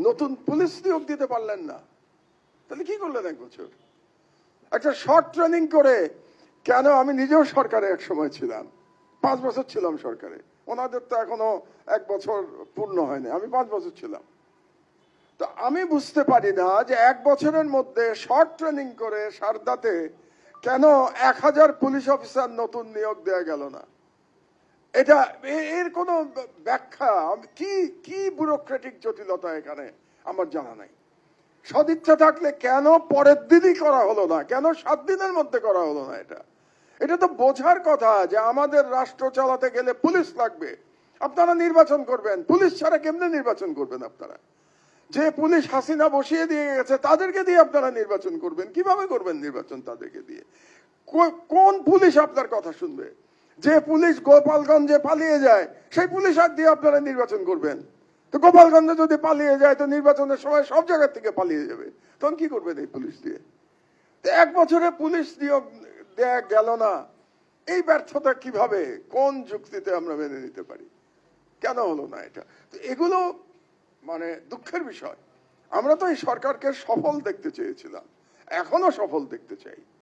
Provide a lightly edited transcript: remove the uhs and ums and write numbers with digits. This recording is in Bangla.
নতুন পুলিশ নিয়োগ দিতে পারলেন না, তাহলে কি করলেন 1 বছর? একটা শর্ট ট্রেনিং করে কেন? আমি নিজেও সরকারে এক সময় ছিলাম, 5 বছর ছিলাম সরকারে। ওনাদের তো এখনো 1 বছর পূর্ণ হয়নি, আমি 5 বছর ছিলাম। তো আমি বুঝতে পারি না যে 1 বছরের মধ্যে শর্ট ট্রেনিং করে সারদাতে কেন 1000 পুলিশ অফিসার নতুন নিয়োগ দেয়া গেল না? এটা এর কোনো ব্যাখ্যা কি? কি ব্যুরোক্রেটিক জটিলতা এখানে আমার জানা নাই। সদিচ্ছা থাকলে কেন পরের দিনই করা হলো না? কেন 7 দিনের মধ্যে করা হলো না? এটা তো বোঝার কথা যে আমাদের রাষ্ট্র চালাতে গেলে পুলিশ লাগবে। আপনারা নির্বাচন করবেন, পুলিশ ছাড়া কেমনে নির্বাচন করবেন? আপনারা যে পুলিশ হাসিনা বসিয়ে দিয়ে গেছে তাদেরকে দিয়ে আপনারা নির্বাচন করবেন, কিভাবে করবেন নির্বাচন তাদেরকে দিয়ে? কোন পুলিশ আপনার কথা শুনবে? যে পুলিশ গোপালগঞ্জে পালিয়ে যায় সেই পুলিশ আর দিয়ে আপনারা নির্বাচন করবেন? তো গোপালগঞ্জে যদি পালিয়ে যায় তো নির্বাচনের সময় সব জায়গা থেকে পালিয়ে যাবে, তখন কি করবেন এই পুলিশ দিয়ে? 1 বছরে পুলিশ নিয়োগ দেয়া গেল না, এই ব্যর্থতা কিভাবে, কোন যুক্তিতে আমরা মেনে নিতে পারি? কেন হলো না এটা? তো এগুলো মানে দুঃখের বিষয়। আমরা তো এই সরকারকে সফল দেখতে চেয়েছিলাম, এখনো সফল দেখতে চাই।